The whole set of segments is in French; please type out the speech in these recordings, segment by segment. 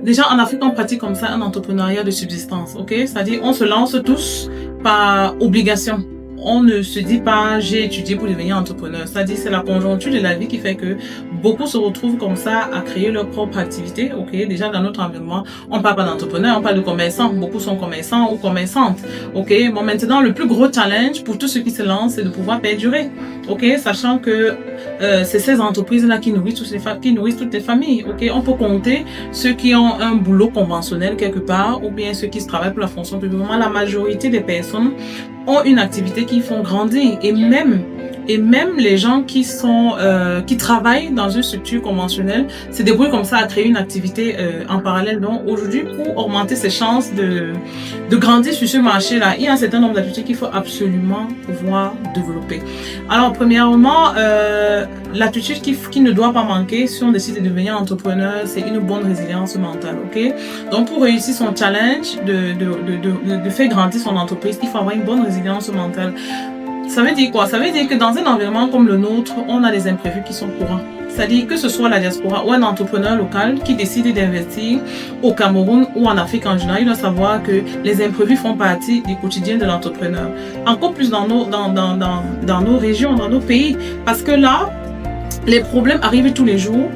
Déjà, en Afrique, on pratique comme ça un entrepreneuriat de subsistance, ok? C'est-à-dire, on se lance tous par obligation. On ne se dit pas, j'ai étudié pour devenir entrepreneur. C'est-à-dire, c'est la conjoncture de la vie qui fait que beaucoup se retrouvent comme ça à créer leur propre activité, ok? Déjà, dans notre environnement, on ne parle pas d'entrepreneur, on parle de commerçants. Beaucoup sont commerçants ou commerçantes, ok? Bon, maintenant, le plus gros challenge pour tous ceux qui se lancent, c'est de pouvoir perdurer, ok? Sachant que c'est ces entreprises-là qui nourrissent toutes les familles, ok? On peut compter ceux qui ont un boulot conventionnel quelque part ou bien ceux qui se travaillent pour la fonction publique. Vraiment, la majorité des personnes ont une activité qui font grandir et même les gens qui travaillent dans une structure conventionnelle se débrouillent comme ça à créer une activité en parallèle. Donc aujourd'hui, pour augmenter ses chances de grandir sur ce marché-là, il y a un certain nombre d'activités qu'il faut absolument pouvoir développer. Alors premièrement, l'attitude qui ne doit pas manquer si on décide de devenir entrepreneur, c'est une bonne résilience mentale, ok? Donc pour réussir son challenge de faire grandir son entreprise, il faut avoir une bonne résilience mentale. Ça veut dire quoi? Ça veut dire que dans un environnement comme le nôtre, on a des imprévus qui sont courants. C'est-à-dire que ce soit la diaspora ou un entrepreneur local qui décide d'investir au Cameroun ou en Afrique en général, il doit savoir que les imprévus font partie du quotidien de l'entrepreneur. Encore plus dans nos régions, dans nos pays. Parce que là, les problèmes arrivent tous les jours.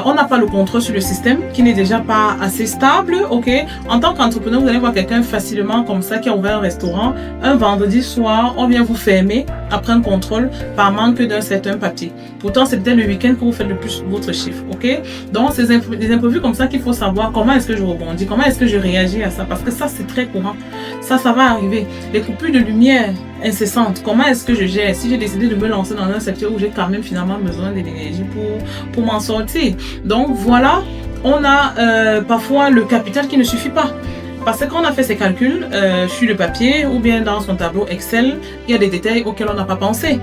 On n'a pas le contrôle sur le système qui n'est déjà pas assez stable, ok? En tant qu'entrepreneur, vous allez voir quelqu'un facilement comme ça qui a ouvert un restaurant. Un vendredi soir, on vient vous fermer après un contrôle par manque d'un certain papier. Pourtant, c'est peut-être le week-end que vous faites le plus votre chiffre, ok? Donc, c'est des imprévus comme ça qu'il faut savoir comment est-ce que je rebondis, comment est-ce que je réagis à ça. Parce que ça, c'est très courant. Ça va arriver. Les coupures de lumière incessantes, comment est-ce que je gère si j'ai décidé de me lancer dans un secteur où j'ai quand même finalement besoin de l'énergie pour m'en sortir. Donc voilà, on a parfois le capital qui ne suffit pas. Parce que quand on a fait ses calculs sur le papier ou bien dans son tableau Excel, il y a des détails auxquels on n'a pas pensé.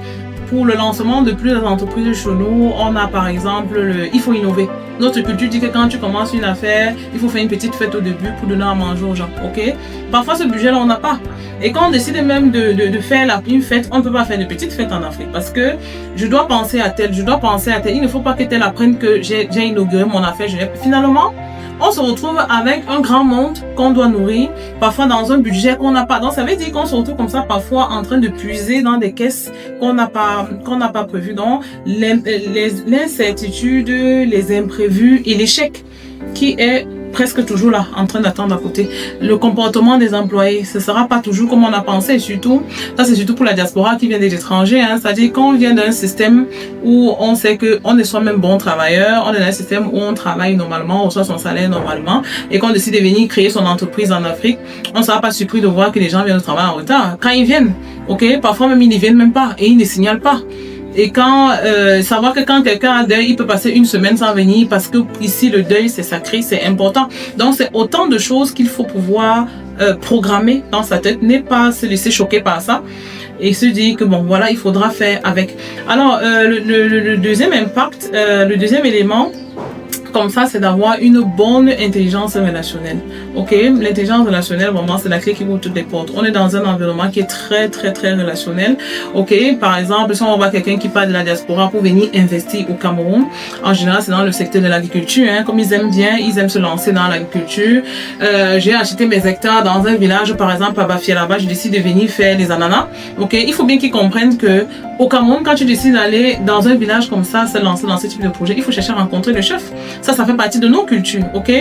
Pour le lancement de plusieurs entreprises chez nous, on a par exemple il faut innover. Notre culture dit que quand tu commences une affaire, il faut faire une petite fête au début pour donner à manger aux gens, ok? Parfois ce budget-là, on n'a pas. Et quand on décide même de faire une fête, on ne peut pas faire de petite fête en Afrique parce que je dois penser à tel, je dois penser à tel. Il ne faut pas que tel apprenne que j'ai inauguré mon affaire. Finalement, on se retrouve avec un grand monde qu'on doit nourrir, parfois dans un budget qu'on n'a pas. Donc ça veut dire qu'on se retrouve comme ça parfois en train de puiser dans des caisses qu'on n'a pas prévues. Donc l'incertitude, les imprévus et l'échec qui est presque toujours là, en train d'attendre à côté. Le comportement des employés, ce sera pas toujours comme on a pensé, surtout, ça c'est surtout pour la diaspora qui vient des étrangers, hein. C'est-à-dire qu'on vient d'un système où on sait qu'on est soi-même bon travailleur, on est dans un système où on travaille normalement, on reçoit son salaire normalement, et qu'on décide de venir créer son entreprise en Afrique, on ne sera pas surpris de voir que les gens viennent au travail en retard. Quand ils viennent, ok, parfois même ils ne viennent même pas, et ils ne signalent pas. Et savoir que quand quelqu'un a deuil, il peut passer une semaine sans venir parce que ici le deuil c'est sacré, c'est important. Donc c'est autant de choses qu'il faut pouvoir programmer dans sa tête, n'est pas se laisser choquer par ça et se dire que bon voilà, il faudra faire avec. Alors le deuxième impact, le deuxième élément comme ça, c'est d'avoir une bonne intelligence relationnelle. Ok, l'intelligence relationnelle, vraiment, c'est la clé qui ouvre toutes les portes. On est dans un environnement qui est très, très, très relationnel. Ok, par exemple, si on voit quelqu'un qui part de la diaspora pour venir investir au Cameroun, en général, c'est dans le secteur de l'agriculture. Hein. Comme ils aiment se lancer dans l'agriculture. J'ai acheté mes hectares dans un village, par exemple, à Bafia là-bas, je décide de venir faire des ananas. Ok, il faut bien qu'ils comprennent que au Cameroun, quand tu décides d'aller dans un village comme ça, se lancer dans ce type de projet, il faut chercher à rencontrer le chef. Ça fait partie de nos cultures, ok?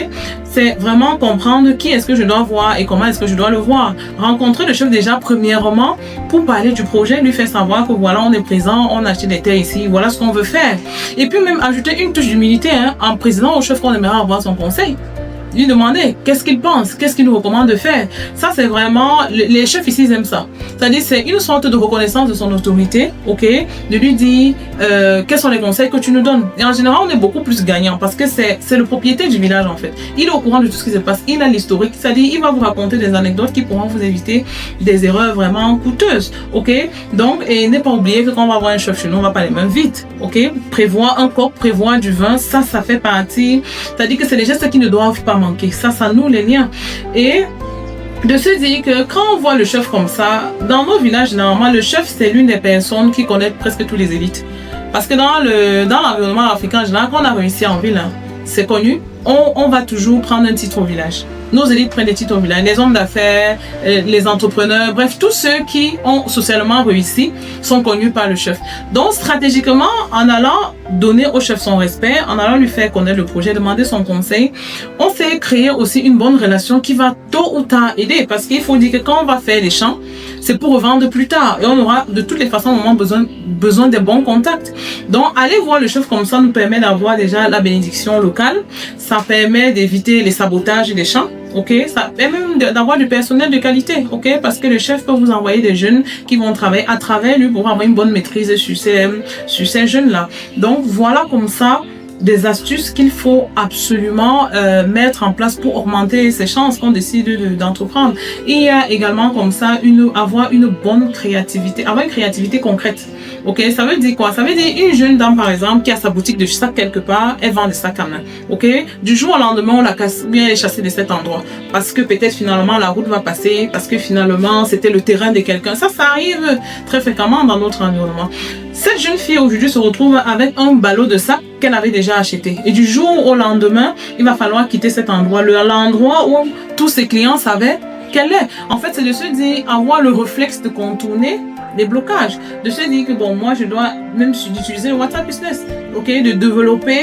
C'est vraiment comprendre qui est-ce que je dois voir et comment est-ce que je dois le voir. Rencontrer le chef déjà premièrement pour parler du projet, lui faire savoir que voilà, on est présent, on a acheté des terres ici, voilà ce qu'on veut faire. Et puis même ajouter une touche d'humilité hein, en présentant au chef qu'on aimerait avoir son conseil. Lui demander qu'est-ce qu'il pense, qu'est-ce qu'il nous recommande de faire. Ça, c'est vraiment, les chefs ici, ils aiment ça. C'est-à-dire, c'est une sorte de reconnaissance de son autorité, ok, de lui dire quels sont les conseils que tu nous donnes. Et en général, on est beaucoup plus gagnant parce que c'est le propriétaire du village, en fait. Il est au courant de tout ce qui se passe, il a l'historique, c'est-à-dire, il va vous raconter des anecdotes qui pourront vous éviter des erreurs vraiment coûteuses, ok. Donc, et ne pas oublier que quand on va avoir un chef chez nous, on va pas les mains vides, ok. Prévoir un coq, prévoir du vin, ça fait partie, c'est-à-dire que c'est des gestes qui ne doivent pas manquer. Ça noue les liens. Et de se dire que quand on voit le chef comme ça, dans nos villages, normalement, le chef, c'est l'une des personnes qui connaît presque tous les élites. Parce que dans l'environnement africain, en général, quand on a réussi en ville, hein, c'est connu, on va toujours prendre un titre au village. Nos élites prennent des titres au village. Les hommes d'affaires, les entrepreneurs, bref, tous ceux qui ont socialement réussi sont connus par le chef. Donc, stratégiquement, en allant donner au chef son respect, en allant lui faire connaître le projet, demander son conseil, on fait créer aussi une bonne relation qui va tôt ou tard aider. Parce qu'il faut dire que quand on va faire les champs, c'est pour revendre plus tard. Et on aura de toutes les façons au moment besoin des bons contacts. Donc, aller voir le chef comme ça nous permet d'avoir déjà la bénédiction locale. Ça permet d'éviter les sabotages des champs. Ok, ça permet même d'avoir du personnel de qualité, ok, parce que le chef peut vous envoyer des jeunes qui vont travailler à travers lui pour avoir une bonne maîtrise sur ces jeunes-là. Donc voilà comme ça des astuces qu'il faut absolument mettre en place pour augmenter ses chances qu'on décide d'entreprendre. Il y a également comme ça avoir une bonne créativité, avoir une créativité concrète. Ok, ça veut dire quoi? Ça veut dire une jeune dame par exemple qui a sa boutique de sacs quelque part, elle vend des sacs à main. Ok, du jour au lendemain on la casse, bien elle est chassée de cet endroit parce que peut-être finalement la route va passer, parce que finalement c'était le terrain de quelqu'un. Ça arrive très fréquemment dans notre environnement. Cette jeune fille aujourd'hui se retrouve avec un ballot de sacs qu'elle avait déjà acheté. Et du jour au lendemain, il va falloir quitter cet endroit, l'endroit où tous ses clients savaient qu'elle est. En fait, c'est de se dire, avoir le réflexe de contourner les blocages, de se dire que bon, moi je dois même utiliser le WhatsApp Business, ok, de développer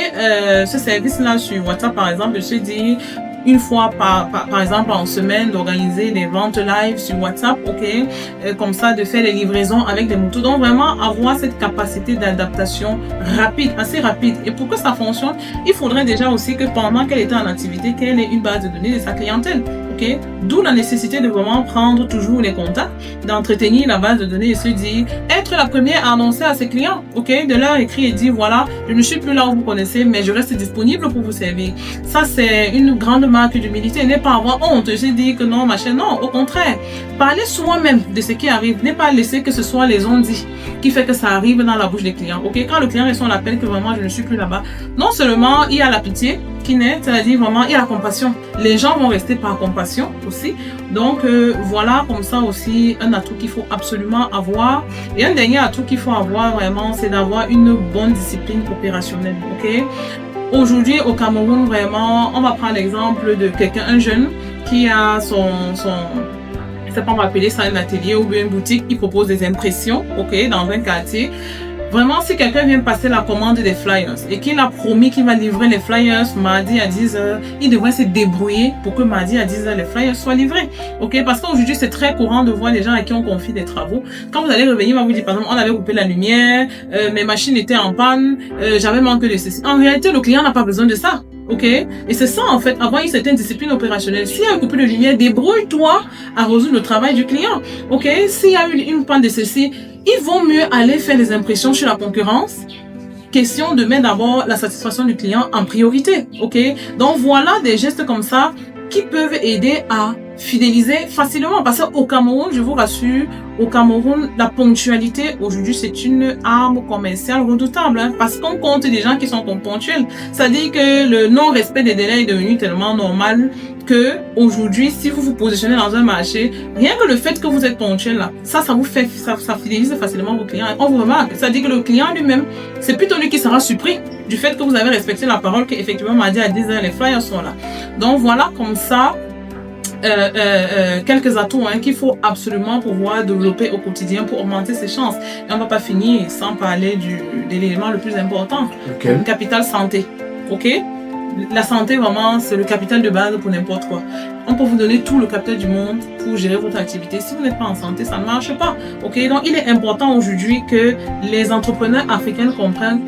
ce service-là sur WhatsApp par exemple, de se dire une fois par exemple en semaine d'organiser des ventes live sur WhatsApp, ok, comme ça de faire des livraisons avec des motos. Donc vraiment avoir cette capacité d'adaptation rapide, assez rapide. Et pour que ça fonctionne, il faudrait déjà aussi que pendant qu'elle était en activité, qu'elle ait une base de données de sa clientèle. Okay? D'où la nécessité de vraiment prendre toujours les contacts, d'entretenir la base de données et se dire, être la première à annoncer à ses clients, ok, de leur écrire et dire, voilà, je ne suis plus là où vous connaissez, mais je reste disponible pour vous servir. Ça, c'est une grande marque d'humilité. Ne pas avoir honte, se dire que non, machin, non, au contraire. Parler soi-même de ce qui arrive, ne pas laisser que ce soit les on-dit qui fait que ça arrive dans la bouche des clients, ok. Quand le client reçoit l'appel que vraiment je ne suis plus là-bas, non seulement il y a la pitié qui naît, c'est-à-dire vraiment il y a la compassion. Les gens vont rester par compassion aussi. Donc voilà comme ça aussi un atout qu'il faut absolument avoir. Et un dernier atout qu'il faut avoir vraiment, c'est d'avoir une bonne discipline opérationnelle, ok. Aujourd'hui au Cameroun, vraiment, on va prendre l'exemple de quelqu'un, un jeune qui a je sais pas, on va appeler ça un atelier ou bien une boutique, il propose des impressions, ok, dans un quartier. Vraiment, si quelqu'un vient passer la commande des flyers et qu'il a promis qu'il va livrer les flyers mardi à 10h, il devrait se débrouiller pour que mardi à 10h, les flyers soient livrés. Ok, parce qu'aujourd'hui, c'est très courant de voir des gens à qui on confie des travaux. Quand vous allez revenir, on va vous dire, par exemple, on avait coupé la lumière, mes machines étaient en panne, j'avais manqué de ceci. En réalité, le client n'a pas besoin de ça. Ok, et c'est ça en fait, avoir une certaine discipline opérationnelle. S'il y a un coupé de lumière, débrouille-toi à résoudre le travail du client. Ok, s'il y a une panne de ceci, il vaut mieux aller faire des impressions sur la concurrence. Question de mettre d'abord la satisfaction du client en priorité. Ok, donc voilà des gestes comme ça qui peuvent aider à fidéliser facilement. Parce qu'au Cameroun, je vous rassure, au Cameroun, la ponctualité, aujourd'hui, c'est une arme commerciale redoutable. Hein, parce qu'on compte des gens qui sont ponctuels. C'est-à-dire que le non-respect des délais est devenu tellement normal que aujourd'hui, si vous vous positionnez dans un marché, rien que le fait que vous êtes ponctuel là, ça vous fait, ça fidélise facilement vos clients. On vous remarque. C'est-à-dire que le client lui-même, c'est plutôt lui qui sera surpris du fait que vous avez respecté la parole qu'effectivement, mardi à 10h, les flyers sont là. Donc voilà, comme ça, quelques atouts qu'il faut absolument pouvoir développer au quotidien pour augmenter ses chances. Et on ne va pas finir sans parler de l'élément le plus important, le capital santé. Ok? La santé, vraiment, c'est le capital de base pour n'importe quoi. On peut vous donner tout le capital du monde pour gérer votre activité. Si vous n'êtes pas en santé, ça ne marche pas. Ok, donc il est important aujourd'hui que les entrepreneurs africains comprennent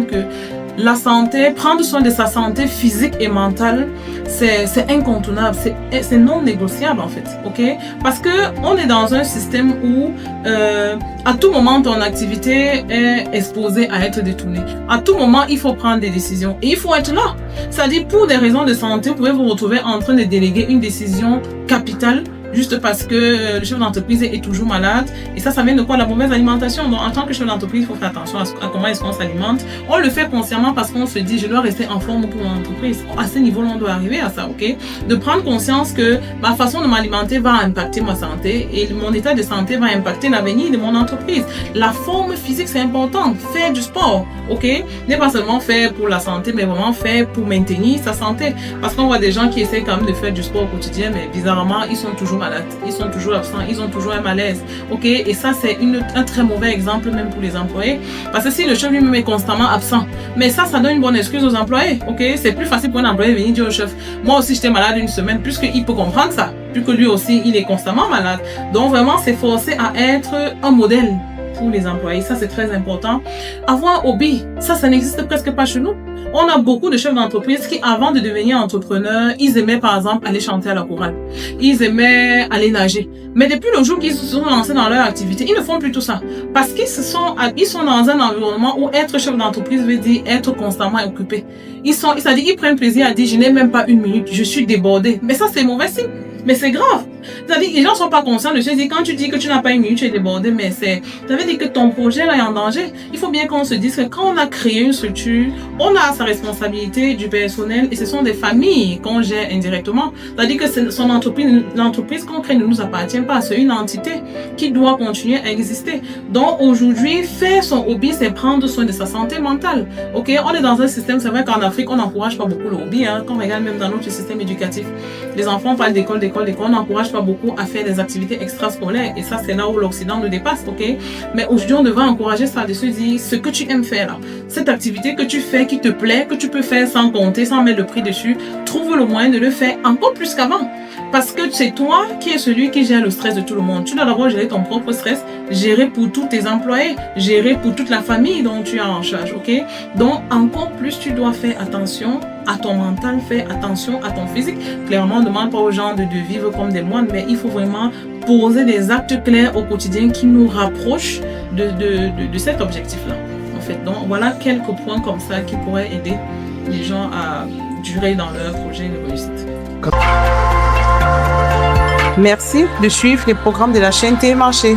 que la santé, prendre soin de sa santé physique et mentale, c'est incontournable, c'est non négociable en fait, ok? Parce que on est dans un système où à tout moment ton activité est exposée à être détournée. À tout moment, il faut prendre des décisions et il faut être là. C'est-à-dire pour des raisons de santé, vous pouvez vous retrouver en train de déléguer une décision capitale juste parce que le chef d'entreprise est toujours malade. Et ça vient de quoi? La mauvaise alimentation. Donc, en tant que chef d'entreprise, il faut faire attention à comment est-ce qu'on s'alimente. On le fait consciemment parce qu'on se dit, je dois rester en forme pour mon entreprise. À ce niveau-là, on doit arriver à ça, ok? De prendre conscience que ma façon de m'alimenter va impacter ma santé et mon état de santé va impacter l'avenir de mon entreprise. La forme physique, c'est important. Faire du sport, ok? N'est pas seulement faire pour la santé, mais vraiment faire pour maintenir sa santé. Parce qu'on voit des gens qui essaient quand même de faire du sport au quotidien, mais bizarrement, ils sont toujours malades, ils sont toujours absents, ils ont toujours un malaise, ok? Et ça, c'est un très mauvais exemple même pour les employés. Parce que si le chef lui-même est constamment absent, mais ça donne une bonne excuse aux employés, ok? C'est plus facile pour un employé de venir dire au chef, moi aussi j'étais malade une semaine, puisqu'il peut comprendre ça, puisque lui aussi, il est constamment malade. Donc vraiment, c'est forcé à être un modèle pour les employés. Ça, c'est très important. Avoir un hobby, ça n'existe presque pas chez nous. On a beaucoup de chefs d'entreprise qui, avant de devenir entrepreneurs, ils aimaient par exemple aller chanter à la chorale. Ils aimaient aller nager. Mais depuis le jour qu'ils se sont lancés dans leur activité, ils ne font plus tout ça. Parce qu'ils sont dans un environnement où être chef d'entreprise veut dire être constamment occupé. Ils prennent plaisir à dire, je n'ai même pas une minute, je suis débordé. Mais ça, c'est mauvais signe. Mais c'est grave. C'est-à-dire, les gens ne sont pas conscients de se dire, quand tu dis que tu n'as pas une minute, tu es débordé, mais ça veut dire que ton projet là est en danger. Il faut bien qu'on se dise que quand on a créé une structure, on a sa responsabilité du personnel et ce sont des familles qu'on gère indirectement. C'est-à-dire que son entreprise, l'entreprise qu'on crée ne nous appartient pas. C'est une entité qui doit continuer à exister. Donc aujourd'hui, faire son hobby, c'est prendre soin de sa santé mentale. Ok, on est dans un système, c'est vrai qu'en Afrique, on n'encourage pas beaucoup le hobby. Quand on regarde même dans notre système éducatif, les enfants parlent d'école, on n'encourage pas beaucoup à faire des activités extrascolaires. Et ça, c'est là où l'Occident nous dépasse, ok? Mais aujourd'hui, on devrait encourager ça, de se dire, ce que tu aimes faire là, cette activité que tu fais, qui te plaît, que tu peux faire sans compter, sans mettre le prix dessus, trouve le moyen de le faire encore plus qu'avant. Parce que c'est toi qui es celui qui gère le stress de tout le monde. Tu dois d'abord gérer ton propre stress, gérer pour tous tes employés, gérer pour toute la famille dont tu es en charge, ok? Donc, encore plus, tu dois faire attention à ton mental, fais attention à ton physique. Clairement, on ne demande pas aux gens de vivre comme des moines, mais il faut vraiment poser des actes clairs au quotidien qui nous rapprochent de cet objectif-là. En fait, donc voilà quelques points comme ça qui pourraient aider les gens à durer dans leur projet de réussite. Merci de suivre les programmes de la chaîne Télémarché.